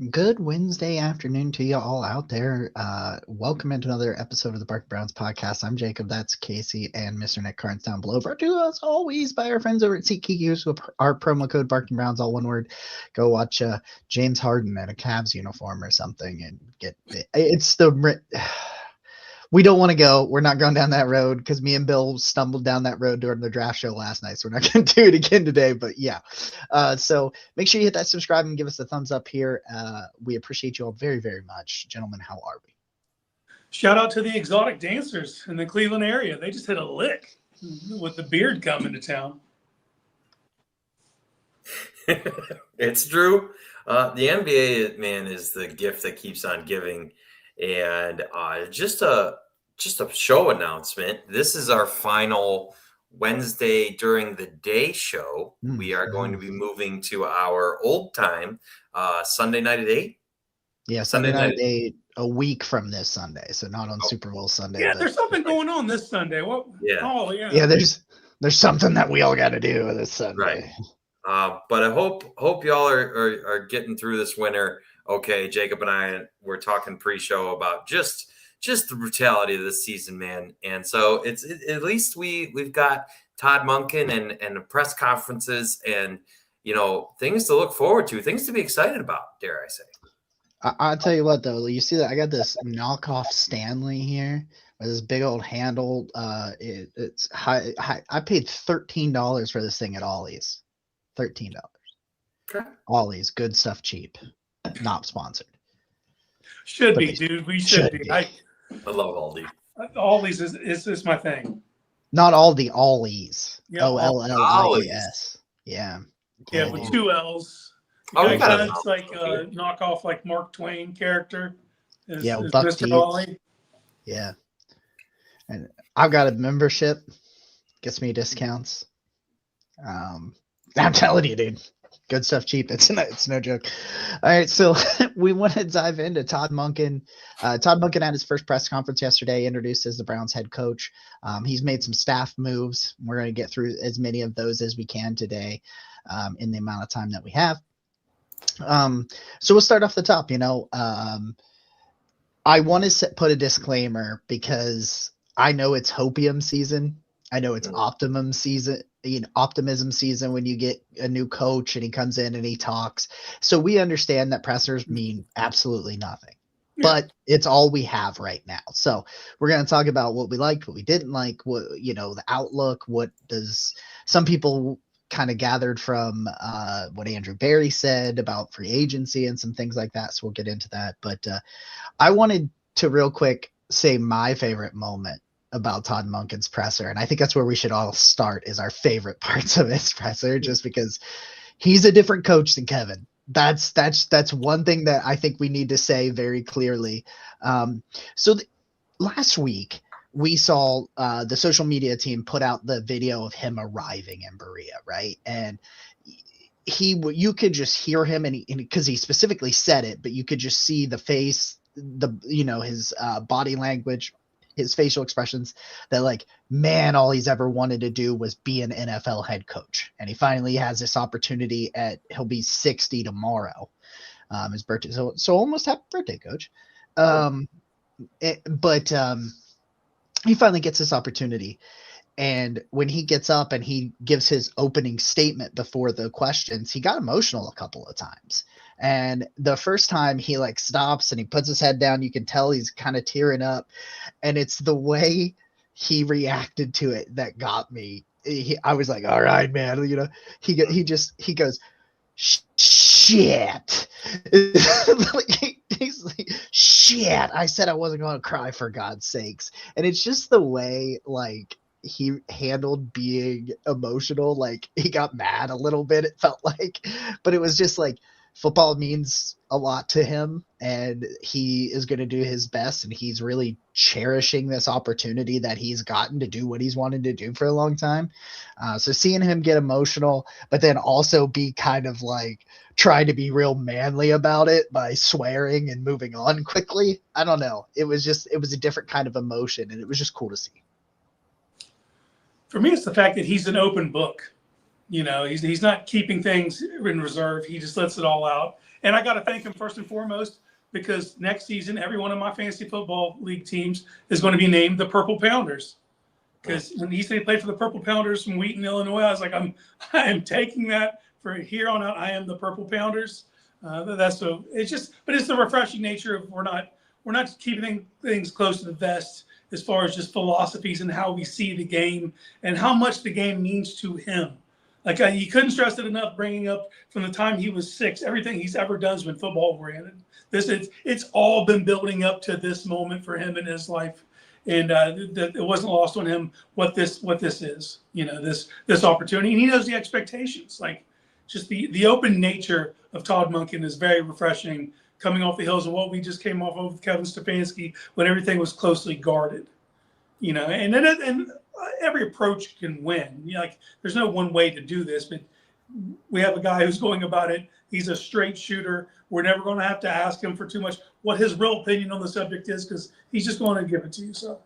Good Wednesday afternoon to you all out there. Welcome into another episode of the Barking Browns podcast. I'm Jacob, that's Casey, and Mr. Nick Carnes down below. Brought to us always by our friends over at SeatGeek. Use our promo code Barking Browns, all one word. Go watch James Harden in a Cavs uniform or something and get it. It's the. We don't want to go. We're not going down that road because me and Bill stumbled down that road during the draft show last night. So we're not going to do it again today. But yeah. So make sure you hit that subscribe and give us a thumbs up here. We appreciate you all very, very much. Gentlemen, how are we? Shout out to the exotic dancers in the Cleveland area. They just hit a lick with the beard coming to town. It's true. The NBA, man, is the gift that keeps on giving. And just a show announcement. This is our final Wednesday during the day show. We are going to be moving to our old time Sunday night at 8. Yeah, Sunday night at 8, a week from this Sunday. So not on Super Bowl Sunday. Yeah, there's something going on this Sunday. What? Yeah. Oh, yeah. Yeah, there's something that we all got to do this Sunday. Right. But I hope y'all are getting through this winter. Okay, Jacob and I were talking pre-show about just the brutality of this season, man. And so it's at least we've got Todd Monken and the press conferences and things to look forward to, things to be excited about, dare I say. I'll tell you what though, you see that I got this knockoff Stanley here with this big old handle. It's high. I paid $13 for this thing at Ollie's. $13. Okay. Ollie's, good stuff, cheap. Not sponsored. Should be, dude. We should be. I love Aldi. Aldi's is my thing. Not Aldi, Ollie's. Yeah, Ollies. Yeah. Yeah, with 2 L's. It's like a knockoff, like Mark Twain character. Is Buck Mr. Teats. Ollie. Yeah. And I've got a membership. Gets me discounts. I'm telling you, dude. Good stuff, cheap. It's no joke. All right, so we want to dive into Todd Monken. Todd Monken had his first press conference yesterday, introduced as the Browns head coach. He's made some staff moves. We're going to get through as many of those as we can today in the amount of time that we have. So we'll start off the top. I want to put a disclaimer because I know it's hopium season. I know it's optimism season when you get a new coach and he comes in and he talks. So we understand that pressers mean absolutely nothing, but it's all we have right now. So we're going to talk about what we liked, what we didn't like, what, the outlook, what does some people kind of gathered from what Andrew Barry said about free agency and some things like that. So we'll get into that. But I wanted to real quick say my favorite moment about Todd Monken's presser. And I think that's where we should all start, is our favorite parts of his presser, just because he's a different coach than Kevin. That's one thing that I think we need to say very clearly. Last week we saw the social media team put out the video of him arriving in Berea, right? And you could just hear him, and because he specifically said it, but you could just see the face, his body language, his facial expressions, that like, man, all he's ever wanted to do was be an NFL head coach. And he finally has this opportunity he'll be 60 tomorrow, his birthday. So almost happy birthday, coach. He finally gets this opportunity. And when he gets up and he gives his opening statement before the questions, he got emotional a couple of times. And the first time he like stops and he puts his head down, you can tell he's kind of tearing up. And it's the way he reacted to it that got me. I was like, all right, man. He goes, shit. He's like, shit. I said I wasn't going to cry, for God's sakes. And it's just the way like he handled being emotional. Like he got mad a little bit, it felt like, but it was just like, football means a lot to him, and he is going to do his best, and he's really cherishing this opportunity that he's gotten to do what he's wanted to do for a long time. So seeing him get emotional, but then also be kind of like try to be real manly about it by swearing and moving on quickly. I don't know. It was a different kind of emotion, and it was just cool to see. For me, it's the fact that he's an open book. He's not keeping things in reserve. He just lets it all out. And I got to thank him first and foremost because next season, every one of my fantasy football league teams is going to be named the Purple Pounders. Because when he said he played for the Purple Pounders from Wheaton, Illinois, I was like, I am taking that for here on out. I am the Purple Pounders. But it's the refreshing nature of we're not keeping things close to the vest as far as just philosophies and how we see the game and how much the game means to him. Like he couldn't stress it enough, bringing up from the time he was 6, everything he's ever done has been football oriented. It's all been building up to this moment for him in his life. And it wasn't lost on him what this is, this opportunity. And he knows the expectations. Like just the open nature of Todd Monken is very refreshing, coming off the heels of what we just came off of with Kevin Stefanski when everything was closely guarded. And every approach can win. There's no one way to do this, but we have a guy who's going about it. He's a straight shooter. We're never going to have to ask him for too much what his real opinion on the subject is because he's just going to give it to you. So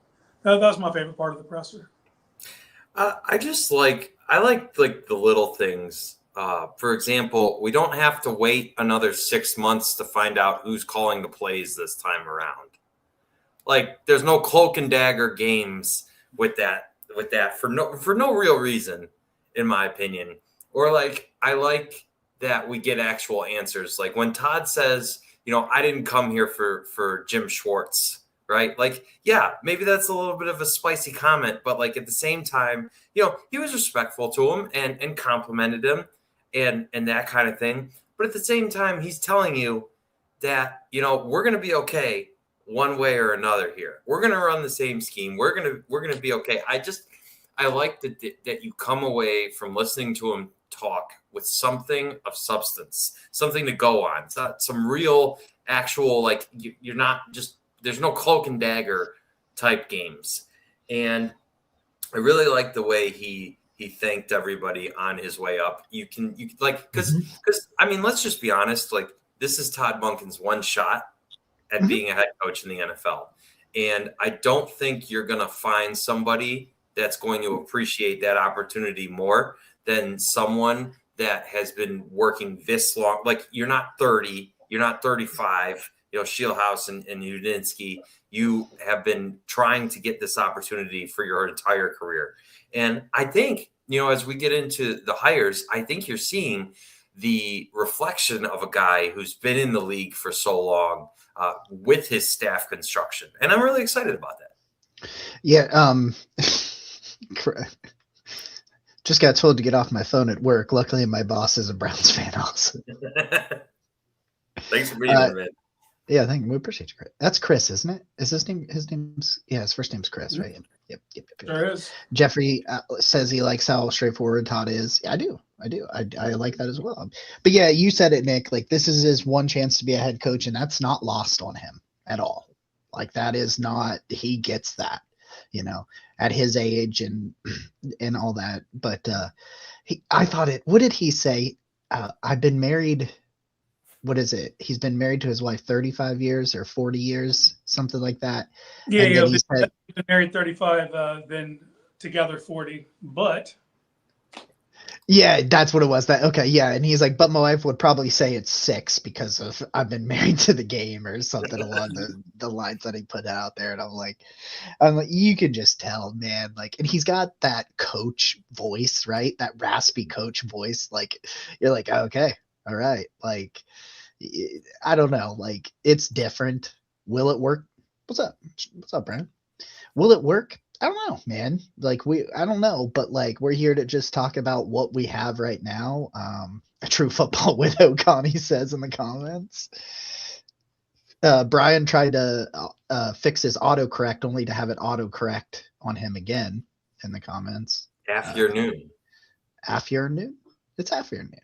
that was my favorite part of the presser. I like the little things. For example, we don't have to wait another 6 months to find out who's calling the plays this time around. Like there's no cloak and dagger games with that for no real reason, in my opinion. Or I like that we get actual answers. Like when Todd says, I didn't come here for Jim Schwartz, right? Maybe that's a little bit of a spicy comment, but at the same time, he was respectful to him and complimented him and that kind of thing. But at the same time, he's telling you that, we're going to be okay one way or another here. We're going to run the same scheme. We're going to be okay. I like that you come away from listening to him talk with something of substance, something to go on. It's not some real actual, you're not just, there's no cloak and dagger type games. And I really like the way he thanked everybody on his way up. You can because let's just be honest, this is Todd Monken's one shot at being a head coach in the NFL. And I don't think you're going to find somebody that's going to appreciate that opportunity more than someone that has been working this long. You're not 30, you're not 35, Shieldhouse and Udinsky, you have been trying to get this opportunity for your entire career. And I think, as we get into the hires, I think you're seeing the reflection of a guy who's been in the league for so long with his staff construction. And I'm really excited about that. Yeah. Just got told to get off my phone at work. Luckily, my boss is a Browns fan also. Thanks for being here, man. Yeah, thank you. We appreciate you, Chris. That's Chris, isn't it? Is his name? His name's his first name's Chris, right? Yep. Sure is. Jeffrey says he likes how straightforward Todd is. Yeah, I do. I like that as well. But yeah, you said it, Nick. This is his one chance to be a head coach, and that's not lost on him at all. That is not. He gets that, at his age and all that. But I thought it. What did he say? I've been married. What is it? He's been married to his wife 35 years or 40 years, something like that. Yeah, he's been married 35, been together 40, but. Yeah, that's what it was. Yeah. And he's like, but my wife would probably say it's 6 because of I've been married to the game or something along the lines that he put out there. And I'm like, you can just tell, man. And he's got that coach voice, right? That raspy coach voice. You're like, okay, all right. I don't know. It's different. Will it work? What's up? What's up, Brian? Will it work? I don't know, man. I don't know, but we're here to just talk about what we have right now. A true football widow, Connie says in the comments. Brian tried to fix his autocorrect only to have it autocorrect on him again in the comments. Afternoon. Afternoon? It's afternoon.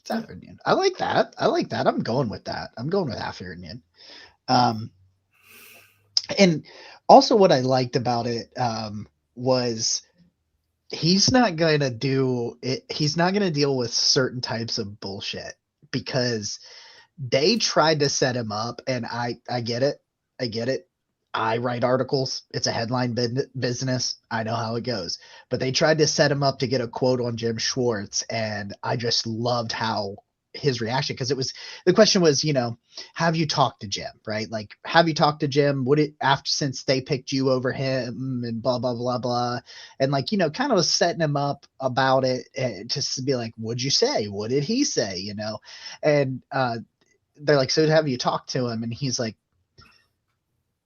It's afternoon. I like that. I'm going with that. I'm going with afternoon. And also what I liked about it was he's not going to do it. He's not going to deal with certain types of bullshit because they tried to set him up. And I get it. I write articles. It's a headline business. I know how it goes. But they tried to set him up to get a quote on Jim Schwartz, and I just loved how his reaction, because the question was, have you talked to Jim, right? Like, have you talked to Jim? Would it, after, since they picked you over him, and blah blah blah blah, and like, kind of was setting him up about it, to be like, what'd you say? What did he say? And they're like, so have you talked to him? And he's like,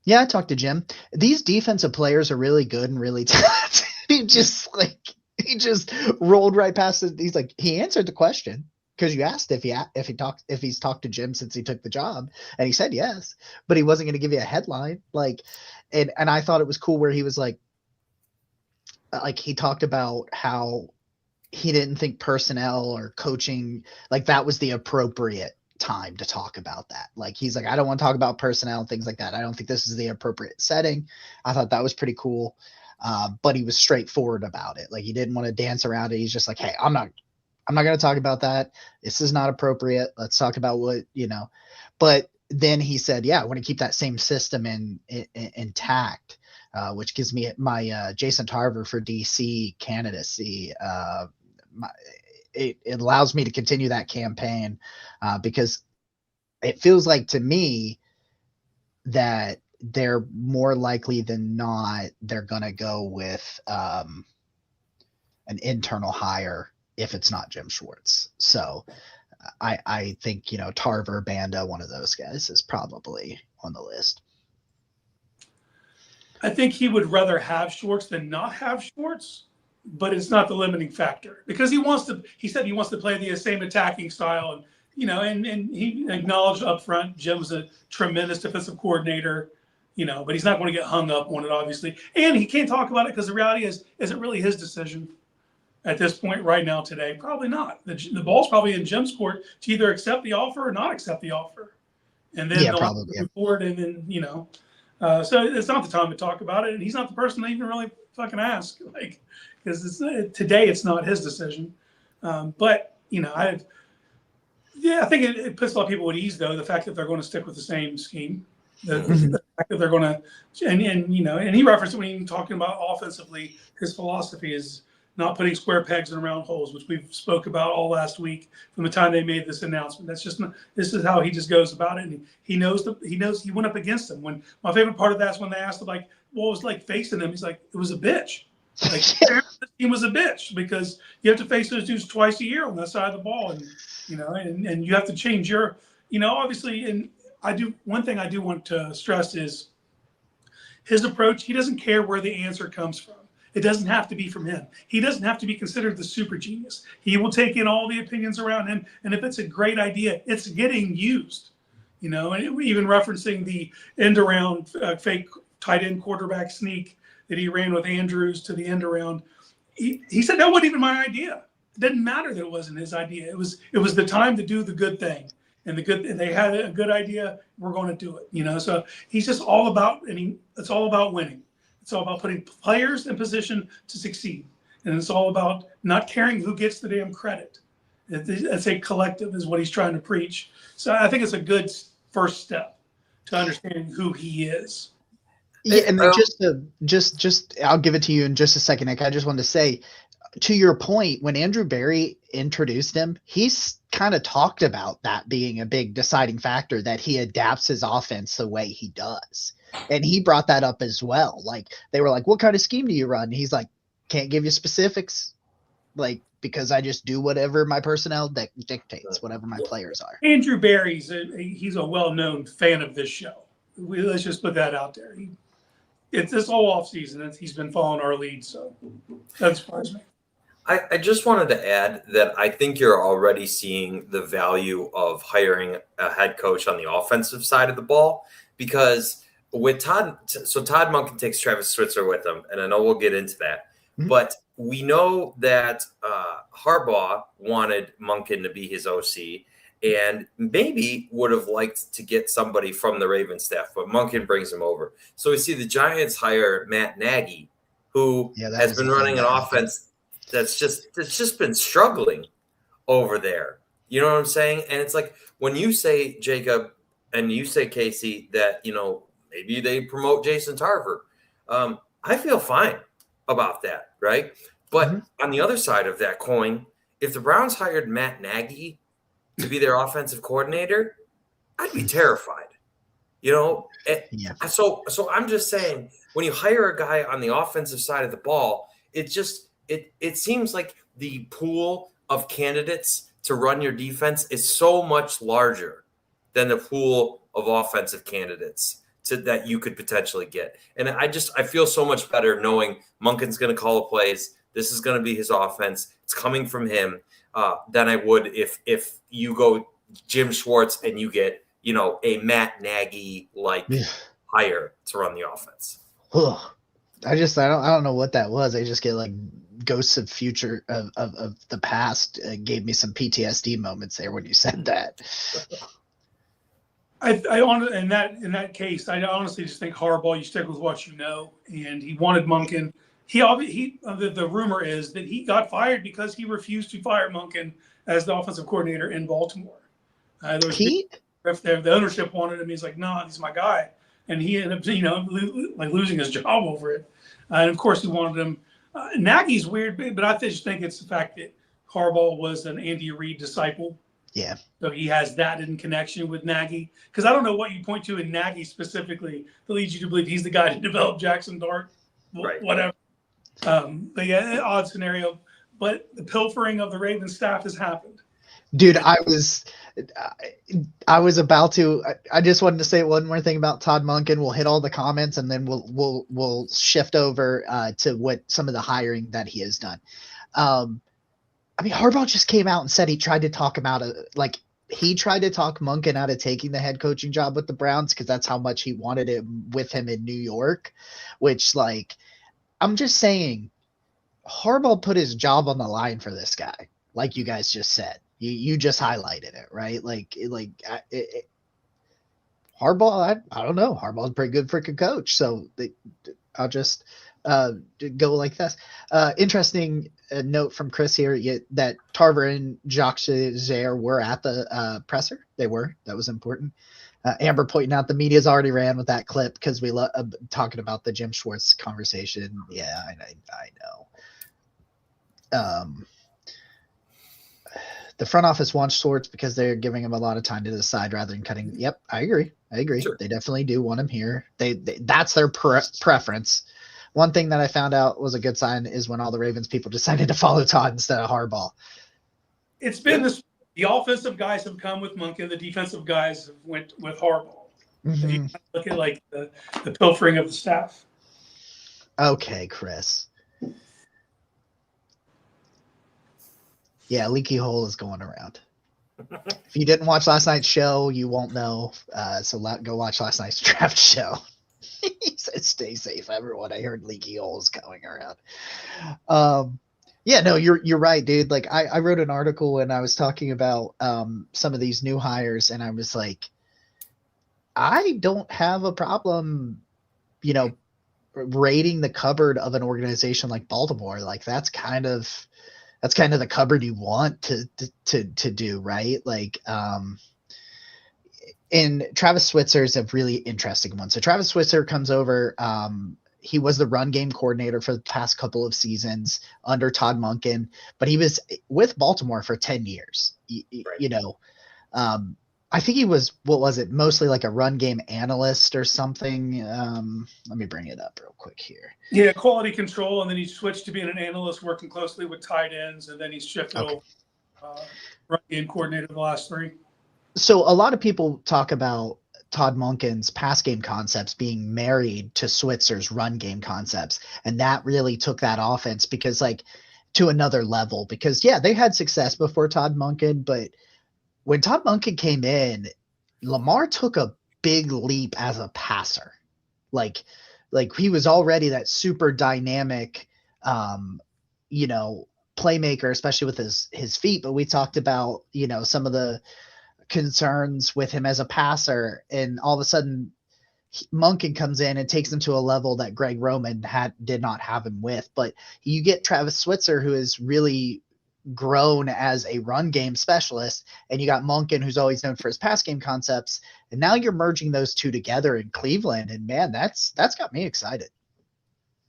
yeah, I talked to Jim. These defensive players are really good and really talented. he just rolled right past it. He's like, he answered the question, because you asked if he's talked to Jim since he took the job, and he said yes, but he wasn't going to give you a headline. Like, and I thought it was cool where he was like he talked about how he didn't think personnel or coaching, like, that was the appropriate time to talk about that. Like, he's like, I don't want to talk about personnel and things like that. I don't think this is the appropriate setting. I thought that was pretty cool. But he was straightforward about it. Like, he didn't want to dance around it. He's just like, hey, I'm not going to talk about that. This is not appropriate. Let's talk about what, but then he said, yeah, I want to keep that same system intact, which gives me my Jason Tarver for DC candidacy. It allows me to continue that campaign, because it feels like to me that they're more likely than not, they're going to go with an internal hire if it's not Jim Schwartz. So I think, Tarver, Banda, one of those guys is probably on the list. I think he would rather have Schwartz than not have Schwartz, but it's not the limiting factor, because he said he wants to play the same attacking style. And, and he acknowledged up front, Jim's a tremendous defensive coordinator, but he's not going to get hung up on it, obviously. And he can't talk about it because the reality is it really his decision at this point right now today? Probably not. The ball's probably in Jim's court to either accept the offer or not accept the offer. And then they'll move forward, and then, so it's not the time to talk about it. And he's not the person to even really fucking ask, because today it's not his decision. But, I think it puts a lot of people at ease, though, the fact that they're going to stick with the same scheme. The fact that they're going to, and he referenced it when he was talking about offensively, his philosophy is not putting square pegs in round holes, which we've spoke about all last week from the time they made this announcement. That's just this is how he just goes about it, and he knows he went up against them. When my favorite part of that is when they asked him, like, what was like facing them. He's like, it was a bitch. Like, this team was a bitch, because you have to face those dudes twice a year on that side of the ball, and and you have to change your, obviously. And one thing I do want to stress is his approach. He doesn't care where the answer comes from. It doesn't have to be from him. He doesn't have to be considered the super genius. He will take in all the opinions around him, and if it's a great idea, it's getting used. And even referencing the end around fake tight end quarterback sneak that he ran with Andrews to the end around. He said that wasn't even my idea. It didn't matter that it wasn't his idea. It was the time to do the good thing, and they had a good idea. We're going to do it. So he's just all about, it's all about winning. It's all about putting players in position to succeed. And it's all about not caring who gets the damn credit. It's a collective is what he's trying to preach. So I think it's a good first step to understanding who he is. Yeah, and just I'll give it to you in just a second, Nick. I just wanted to say, to your point, when Andrew Berry introduced him, he's kind of talked about that being a big deciding factor, that he adapts his offense the way he does. And he brought that up as well. Like, they were like, what kind of scheme do you run? And he's like, can't give you specifics, like, because I just do whatever my personnel dictates, whatever my players are. Andrew Berry's he's a well-known fan of this show. Let's just put that out there. It's this whole offseason, he's been following our lead, so that surprised me. I just wanted to add that I think you're already seeing the value of hiring a head coach on the offensive side of the ball, because with Todd Monken takes Travis Switzer with him, and I know we'll get into that. Mm-hmm. But we know that Harbaugh wanted Monken to be his OC, and maybe would have liked to get somebody from the Ravens staff, but Monken brings him over. So we see the Giants hire Matt Nagy, who has been running an offense that's just been struggling over there. You know what I'm saying? And it's like, when you say, Jacob, and you say, Casey, that, maybe they promote Jason Tarver. I feel fine about that, right? But on the other side of that coin, if the Browns hired Matt Nagy to be their offensive coordinator, I'd be terrified. So I'm just saying, when you hire a guy on the offensive side of the ball, it seems like the pool of candidates to run your defense is so much larger than the pool of offensive candidates that you could potentially get. And I feel so much better knowing Monken's going to call the plays. This is going to be his offense. It's coming from him than I would if you go Jim Schwartz and you get, a Matt Nagy like hire to run the offense. I don't know what that was. I just get like ghosts of future of the past. Gave me some PTSD moments there when you said that. In that case, I honestly just think Harbaugh, you stick with what you know, and he wanted Monken. The rumor is that he got fired because he refused to fire Monken as the offensive coordinator in Baltimore. The ownership wanted him. He's like, no, he's my guy, and he ended up, losing his job over it. And of course, he wanted him. Nagy's weird, but I just think it's the fact that Harbaugh was an Andy Reid disciple. Yeah. So he has that in connection with Nagy. Because I don't know what you point to in Nagy specifically that leads you to believe he's the guy to develop Jackson Dart. Right. Whatever. But yeah, odd scenario. But the pilfering of the Ravens staff has happened. Dude, I was about to. I just wanted to say one more thing about Todd Monken. We'll hit all the comments and then we'll shift over to what some of the hiring that he has done. Harbaugh just came out and said he tried to talk him out of he tried to talk Monken out of taking the head coaching job with the Browns because that's how much he wanted it with him in New York. Which I'm just saying, Harbaugh put his job on the line for this guy, like you guys just said. You just highlighted it, right? Harbaugh, I don't know. Harbaugh's a pretty good freaking coach. So I'll just go like this. Interesting note from Chris here that Tarver and Jacques Zaire were at the presser. They were. That was important. Amber pointing out the media's already ran with that clip because we love talking about the Jim Schwartz conversation. Yeah, I know. The front office wants Schwartz because they're giving him a lot of time to decide rather than cutting. Yep, I agree. Sure. They definitely do want him here. They that's their preference. One thing that I found out was a good sign is when all the Ravens people decided to follow Todd instead of Harbaugh. It's been this. The offensive guys have come with Monken. The defensive guys have went with Harbaugh. If you look at the pilfering of the staff. Okay, Chris. Yeah, leaky hole is going around. If you didn't watch last night's show, you won't know. So go watch last night's draft show. He said, "Stay safe, everyone." I heard leaky holes going around. Yeah, no, you're right, dude. I wrote an article and I was talking about some of these new hires, and I was like, I don't have a problem, raiding the cupboard of an organization like Baltimore. That's kind of the cupboard you want to do, right? And Travis Switzer is a really interesting one. So Travis Switzer comes over. He was the run game coordinator for the past couple of seasons under Todd Monken, but he was with Baltimore for 10 years. Right. I think he was, mostly like a run game analyst or something. Let me bring it up real quick here. Yeah, quality control, and then he switched to being an analyst working closely with tight ends, and then he's shifted over run game coordinator the last 3. So a lot of people talk about Todd Monken's pass game concepts being married to Switzer's run game concepts, and that really took that offense to another level. Because they had success before Todd Monken, but when Todd Monken came in, Lamar took a big leap as a passer. He was already that super dynamic, playmaker, especially with his feet. But we talked about, some of the concerns with him as a passer, and all of a sudden Monken comes in and takes him to a level that Greg Roman did not have him with. But you get Travis Switzer, who is really grown as a run game specialist, and you got Monken, who's always known for his pass game concepts, and now you're merging those two together in Cleveland, and man, that's got me excited.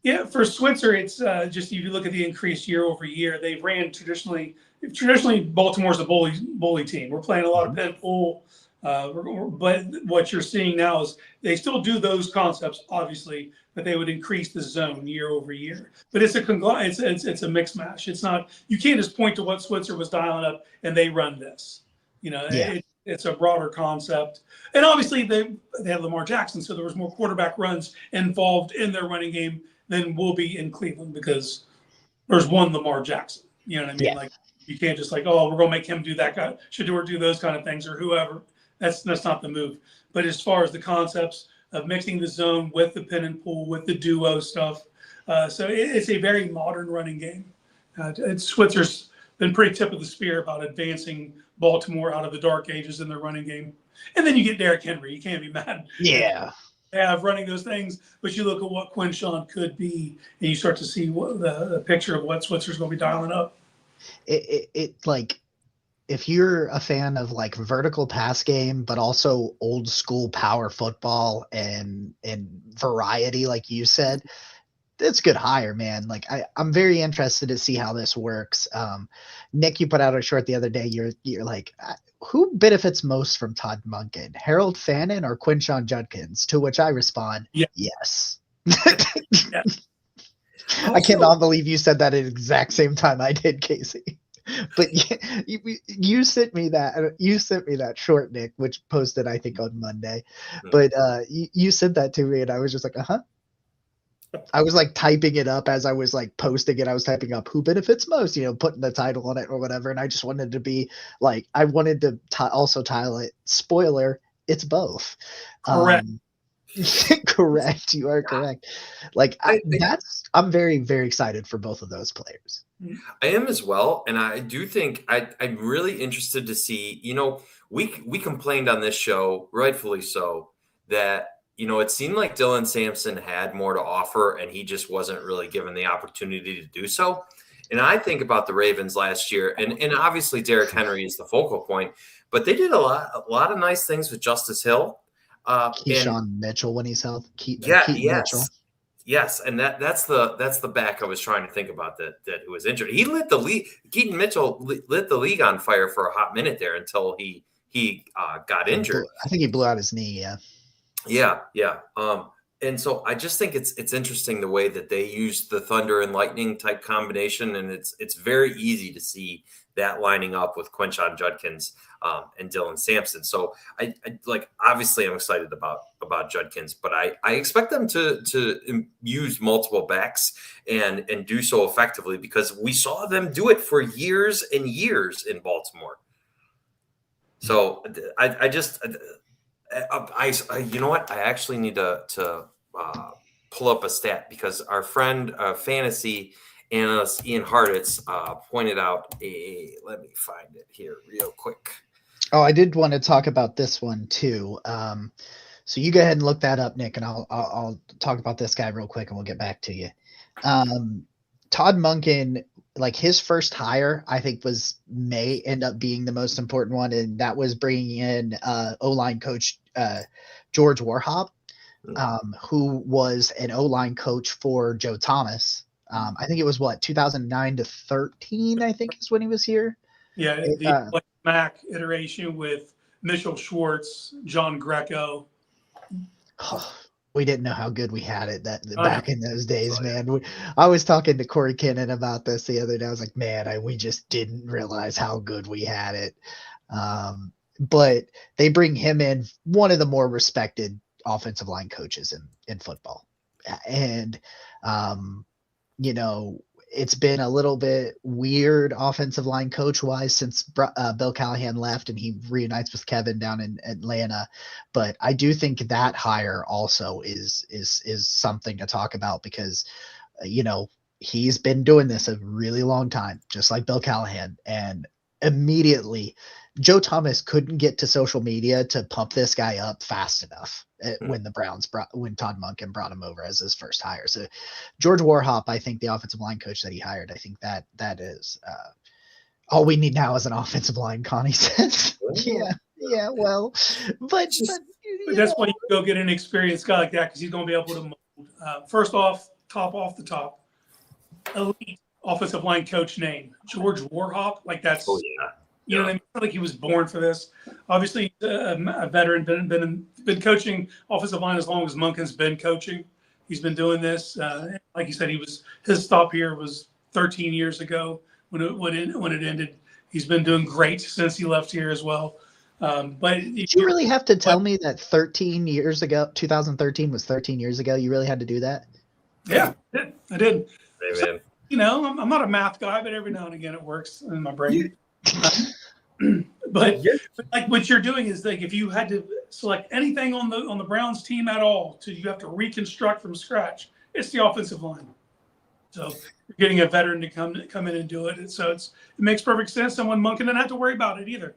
Yeah, for Switzer, it's just if you look at the increase year over year, they ran traditionally. Baltimore's a bully team. We're playing a lot of pin pull, but what you're seeing now is they still do those concepts, obviously, but they would increase the zone year over year. But it's it's a mix mash. It's not, you can't just point to what Switzer was dialing up and they run this. It's a broader concept, and obviously they had Lamar Jackson, so there was more quarterback runs involved in their running game than will be in Cleveland because there's one Lamar Jackson. You know what I mean? Yeah. Like, you can't just like, oh, we're gonna make him do that guy, Shador do those kind of things, or whoever. That's not the move. But as far as the concepts of mixing the zone with the pin and pull, with the duo stuff, so it's a very modern running game. Switzer's been pretty tip of the spear about advancing Baltimore out of the dark ages in their running game. And then you get Derrick Henry. You can't be mad. Yeah. Have running those things, but you look at what Quinshawn could be, and you start to see what the picture of what Switzer's going to be dialing up. It like, if you're a fan of like vertical pass game, but also old school power football and variety, like you said, it's a good hire, man. Like I'm very interested to see how this works. Nick, you put out a short the other day. You're like, who benefits most from Todd Monken, Harold Fannin or Quinshawn Judkins? To which I respond, yes. Yeah. I cannot believe you said that at the exact same time I did, Casey. But you sent me that. You sent me that short, Nick, which posted I think on Monday. But you sent that to me, and I was just like, I was like typing it up as I was like posting it. I was typing up who benefits most, putting the title on it or whatever. And I just wanted to be like, I wanted to also title it spoiler. It's both. Correct. Correct. You are correct. Like I'm very, very excited for both of those players. I am as well. And I do think I'm really interested to see, we complained on this show, rightfully so, that it seemed like Dylan Sampson had more to offer, and he just wasn't really given the opportunity to do so. And I think about the Ravens last year, and obviously Derrick Henry is the focal point, but they did a lot of nice things with Justice Hill. Keyshawn Mitchell when he's healthy. Mitchell. Yes, and that's the back I was trying to think about that who was injured. He lit the league. Keaton Mitchell lit the league on fire for a hot minute there until he got injured. I think he blew out his knee. Yeah. Yeah. And so I just think it's interesting the way that they use the thunder and lightning type combination, and it's very easy to see that lining up with Quinshawn Judkins and Dylan Sampson. So I obviously I'm excited about Judkins, but I expect them to use multiple backs and do so effectively because we saw them do it for years and years in Baltimore. So I you know what? I actually need to pull up a stat because our friend fantasy analyst Ian Hartitz pointed out let me find it here real quick. Oh, I did want to talk about this one too. So you go ahead and look that up, Nick, and I'll talk about this guy real quick and we'll get back to you. Todd Monken, like his first hire, I think may end up being the most important one, and that was bringing in O-line coach George Warhop, who was an O-line coach for Joe Thomas. I think it was 2009 to 13, I think is when he was here. Yeah, the Mac iteration with Mitchell Schwartz, John Greco. We didn't know how good we had it back in those days, man. I was talking to Corey Kinnan about this the other day. I was like, man, we just didn't realize how good we had it. But they bring him in, one of the more respected offensive line coaches in football. And, it's been a little bit weird offensive line coach wise since Bill Callahan left and he reunites with Kevin down in Atlanta. But I do think that hire also is something to talk about because, he's been doing this a really long time, just like Bill Callahan. And immediately Joe Thomas couldn't get to social media to pump this guy up fast enough when Todd Monken brought him over as his first hire. So George Warhop, I think the offensive line coach that he hired, I think that is All we need now is an offensive line, Connie says. Yeah, well, but But that's why you go get an experienced guy like that, because he's going to be able to mold. First off the top, elite offensive line coach name, George Warhawk. Like that's, you know what I mean? Like he was born for this. Obviously, a veteran, been coaching offensive line as long as Monken's been coaching. He's been doing this. Like you said, his stop here was 13 years ago when it ended. He's been doing great since he left here as well. But did you really have to tell me that 13 years ago, 2013 was 13 years ago? You really had to do that? Yeah, I did. Hey, so, man. you know, I'm not a math guy, but every now and again it works in my brain. But like what you're doing is like if you had to select anything on the Browns team at all, you have to reconstruct from scratch. It's the offensive line. So you're getting a veteran to come in and do it. So it makes perfect sense. Someone Monken didn't have to worry about it either.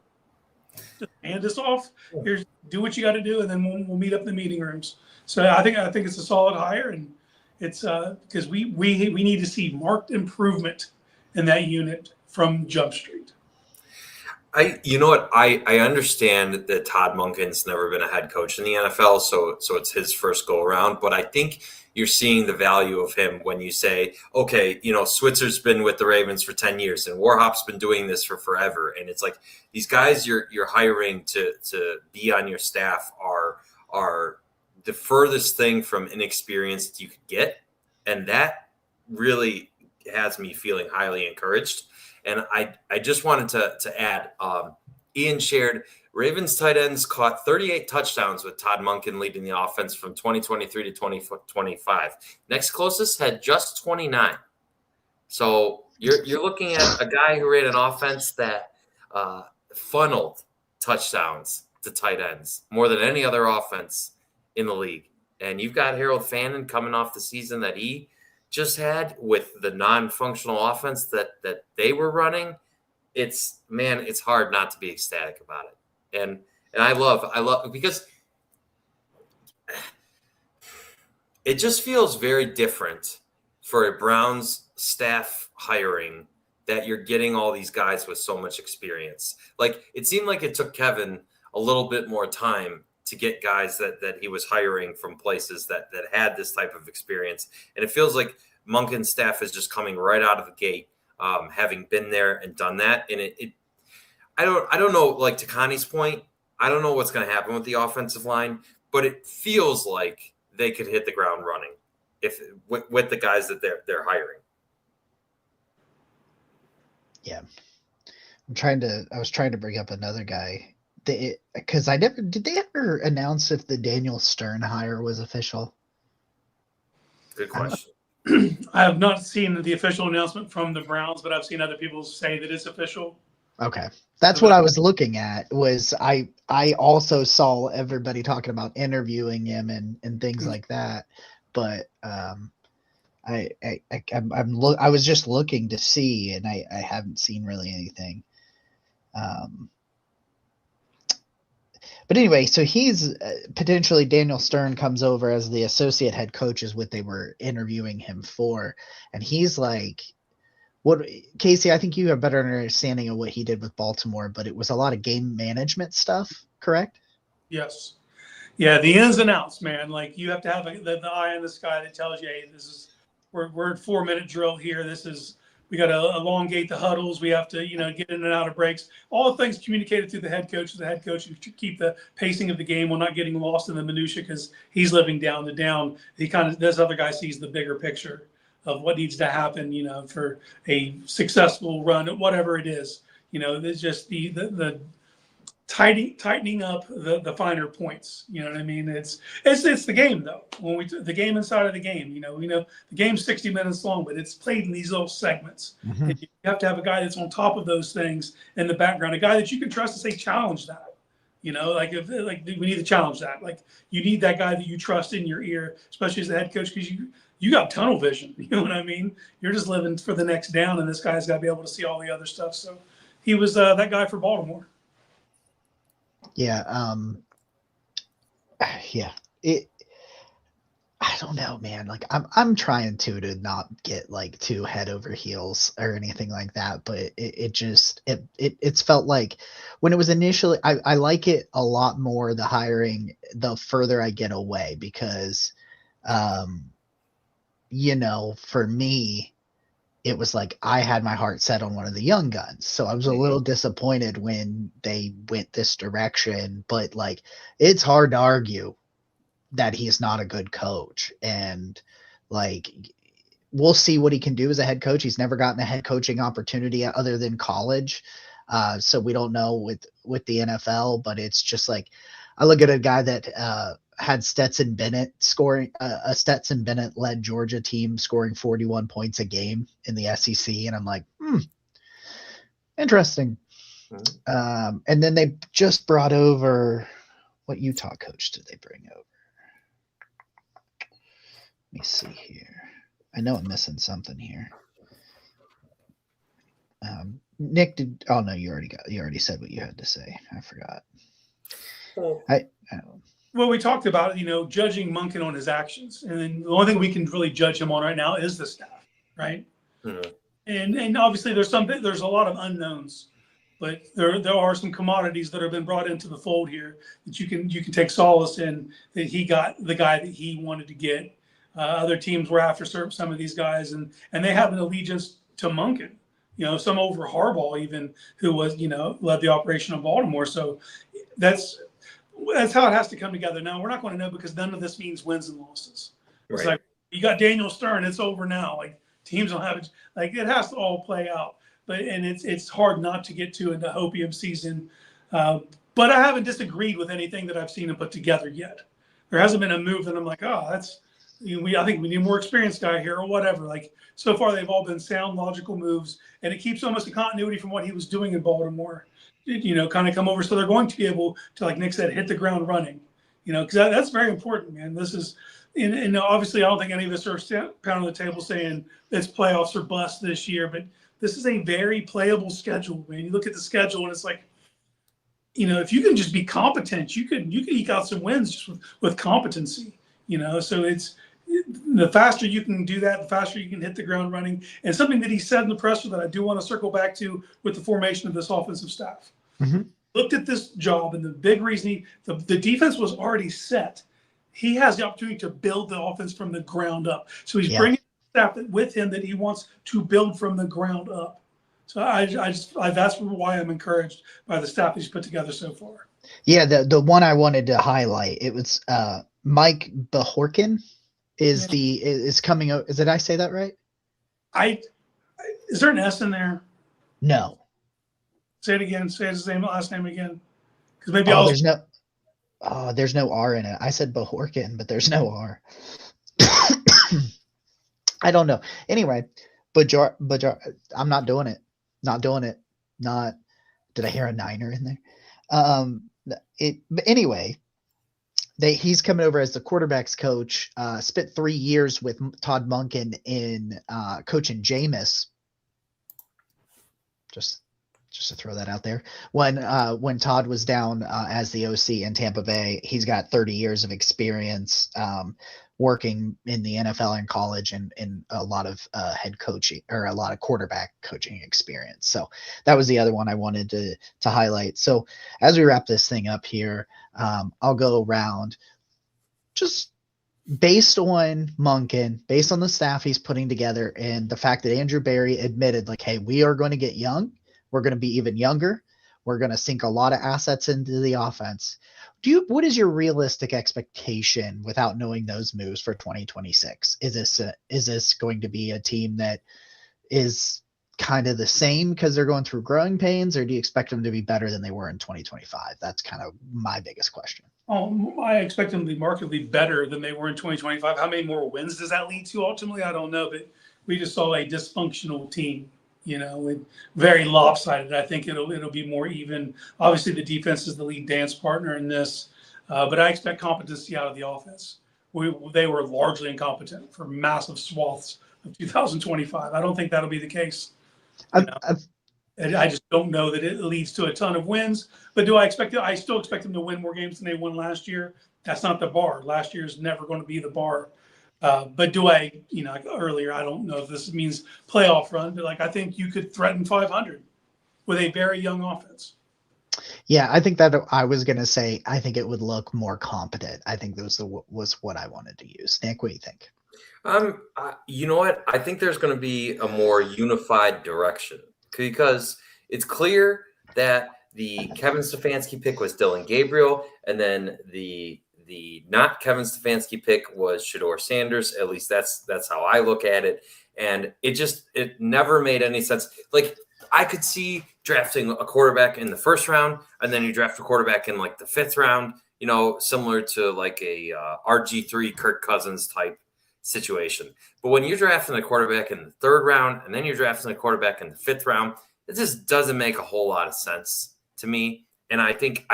Just hand this off. Here's do what you got to do, and then we'll meet up in the meeting rooms. So I think it's a solid hire, and it's because we need to see marked improvement in that unit from Jump Street. You know what? I understand that Todd Monken's never been a head coach in the NFL, so it's his first go around. But I think you're seeing the value of him when you say, okay, you know, Switzer's been with the Ravens for 10 years and Warhop's been doing this for forever. And it's like these guys you're hiring to be on your staff are the furthest thing from inexperience that you could get. And that really has me feeling highly encouraged. And I just wanted to add, Ian shared Ravens tight ends caught 38 touchdowns with Todd Monken leading the offense from 2023 to 2025. Next closest had just 29. So you're looking at a guy who ran an offense that funneled touchdowns to tight ends more than any other offense in the league. And you've got Harold Fannin coming off the season that he just had with the non-functional offense that they were running. It's hard not to be ecstatic about it. And I love because it just feels very different for a Browns staff hiring that you're getting all these guys with so much experience. Like it seemed like it took Kevin a little bit more time to get guys that he was hiring from places that had this type of experience. And it feels like Monken's staff is just coming right out of the gate, having been there and done that. And I don't know, like to Connie's point, I don't know what's going to happen with the offensive line, but it feels like they could hit the ground running with the guys that they're hiring. Yeah. I was trying to bring up another guy. Because did they ever announce if the Daniel Stern hire was official? Good question. I have not seen the official announcement from the Browns, but I've seen other people say that it's official. Okay. That's what I was looking at. Was I also saw everybody talking about interviewing him and things like that. But I was just looking to see, and I haven't seen really anything. But anyway, so he's potentially Daniel Stern comes over as the associate head coach is what they were interviewing him for. And he's like, what, Casey, I think you have a better understanding of what he did with Baltimore, but it was a lot of game management stuff, correct? Yes. Yeah, the ins and outs, man. Like you have to have the eye in the sky that tells you, hey, we're at 4-minute drill here. We got to elongate the huddles. We have to, get in and out of breaks. All the things communicated through the head coach to keep the pacing of the game while not getting lost in the minutia because he's living down to down. This other guy sees the bigger picture of what needs to happen, for a successful run, whatever it is. There's just the tightening up the finer points. You know what I mean? It's the game though. The game inside of the game, we know the game's 60 minutes long, but it's played in these little segments. Mm-hmm. And you have to have a guy that's on top of those things in the background, a guy that you can trust to say, challenge that. We need to challenge that. Like you need that guy that you trust in your ear, especially as the head coach, because you got tunnel vision. You know what I mean? You're just living for the next down, and this guy's got to be able to see all the other stuff. So he was that guy for Baltimore. Yeah. Yeah. don't know, man. Like I'm trying to not get like too head over heels or anything like that, but it's felt like when it was initially, I like it a lot more, the hiring, the further I get away, because um for me, it was like I had my heart set on one of the young guns. So I was a little disappointed when they went this direction, but like it's hard to argue that he's not a good coach. And like we'll see what he can do as a head coach. He's never gotten a head coaching opportunity other than college. So we don't know with the NFL, but it's just like I look at a guy that had Stetson Bennett scoring a Stetson Bennett led Georgia team scoring 41 points a game in the SEC, and I'm like, interesting. And then they just brought over, what Utah coach did they bring over? Let me see here. I know I'm missing something here. Nick did. Oh no, you already said what you had to say. I forgot. Well, we talked about, judging Monken on his actions, and then the only thing we can really judge him on right now is the staff, right? Mm-hmm. And obviously there's a lot of unknowns, but there are some commodities that have been brought into the fold here that you can take solace in, that he got the guy that he wanted to get. Other teams were after some of these guys, and they have an allegiance to Monken. Some over Harbaugh even, who was led the operation in Baltimore. So that's how it has to come together. Now, we're not going to know because none of this means wins and losses. It's like you got Daniel Stern, it's over now. Like teams don't have it. Like it has to all play out. And it's hard not to get to into hopium season. But I haven't disagreed with anything that I've seen him put together yet. There hasn't been a move that I'm like, I think we need a more experienced guy here or whatever. Like so far, they've all been sound, logical moves, and it keeps almost a continuity from what he was doing in Baltimore. Kind of come over. So they're going to be able to, like Nick said, hit the ground running, because that's very important, man. This is, and obviously I don't think any of us are pounding the table saying it's playoffs or bust this year, but this is a very playable schedule, man. You look at the schedule and it's like, if you can just be competent, you can eke out some wins just with competency, so it's, the faster you can do that, the faster you can hit the ground running. And something that he said in the presser that I do want to circle back to with the formation of this offensive staff. Mm-hmm. Looked at this job, and the big reason the defense was already set. He has the opportunity to build the offense from the ground up. So he's bringing staff with him that he wants to build from the ground up. So that's why I'm encouraged by the staff he's put together so far. Yeah, the one I wanted to highlight, it was Mike Bajorquin is coming out. Did I say that right? Is there an S in there? No. Say it again. Say his last name again. Because maybe there's no R in it. I said Bajorquin, but there's no R. I don't know. Anyway, Bajar, I'm not doing it. Not doing it. Not. Did I hear a niner in there? But anyway, he's coming over as the quarterbacks coach. Spent 3 years with Todd Monken in coaching Jameis. Just to throw that out there. When Todd was down as the OC in Tampa Bay, he's got 30 years of experience working in the NFL and college, and a lot of head coaching or a lot of quarterback coaching experience. So that was the other one I wanted to highlight. So as we wrap this thing up here, I'll go around just based on Monken, based on the staff he's putting together, and the fact that Andrew Berry admitted, like, hey, we are going to get young. We're going to be even younger. We're going to sink a lot of assets into the offense. What is your realistic expectation without knowing those moves for 2026? Is this going to be a team that is kind of the same because they're going through growing pains, or do you expect them to be better than they were in 2025? That's kind of my biggest question. I expect them to be markedly better than they were in 2025. How many more wins does that lead to ultimately? I don't know, but we just saw a dysfunctional team, very lopsided. I think it'll be more even. Obviously, the defense is the lead dance partner in this, but I expect competency out of the offense. They were largely incompetent for massive swaths of 2025. I don't think that'll be the case. I just don't know that it leads to a ton of wins. But do I expect it? I still expect them to win more games than they won last year. That's not the bar. Last year is never going to be the bar. But do I, like earlier, I don't know if this means playoff run, but like I think you could threaten 500 with a very young offense. Yeah, I think that I was going to say, I think it would look more competent. I think those was what I wanted to use. Nick, what do you think? You know what? I think there's going to be a more unified direction because it's clear that the Kevin Stefanski pick was Dylan Gabriel, and then the not Kevin Stefanski pick was Shedeur Sanders. At least that's how I look at it, and it never made any sense. Like I could see drafting a quarterback in the first round, and then you draft a quarterback in like the fifth round. Similar to like a RG3 Kirk Cousins type situation. But when you're drafting a quarterback in the third round and then you're drafting a quarterback in the fifth round, it just doesn't make a whole lot of sense to me. And I think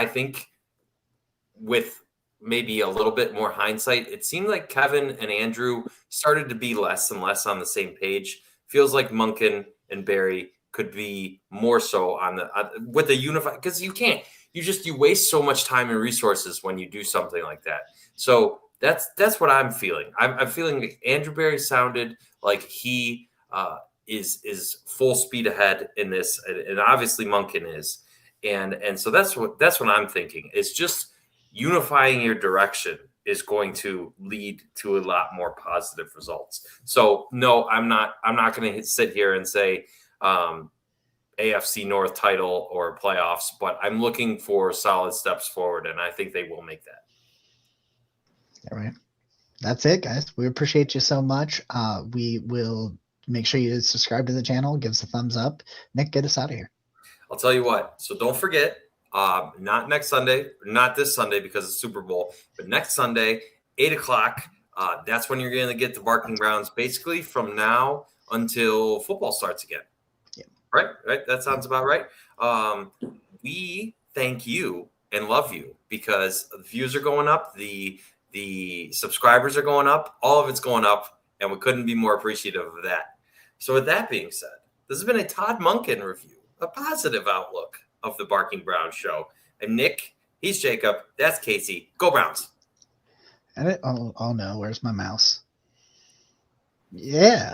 with maybe a little bit more hindsight, it seemed like Kevin and Andrew started to be less and less on the same page. Feels like Monken and Barry could be more so on with the unified, because you waste so much time and resources when you do something like that. So that's what I'm feeling. I'm feeling like Andrew Barry sounded like he is full speed ahead in this, and obviously Monken is, and so that's what I'm thinking. It's just unifying your direction is going to lead to a lot more positive results. So no, I'm not going to sit here and say AFC North title or playoffs, but I'm looking for solid steps forward, and I think they will make that. All right. That's it, guys. We appreciate you so much. We will make sure you subscribe to the channel, give us a thumbs up. Nick, get us out of here. I'll tell you what. So don't forget, not next Sunday, not this Sunday because of Super Bowl, but next Sunday, 8 o'clock. That's when you're going to get the Barking Browns basically from now until football starts again. Yeah. Right. That sounds about right. We thank you and love you because the views are going up. The subscribers are going up. All of it's going up, and we couldn't be more appreciative of that. So with that being said, this has been a Todd Monken review, a positive outlook of the Barking Browns show. And Nick, he's Jacob. That's Casey. Go Browns. Oh no, where's my mouse? Yeah.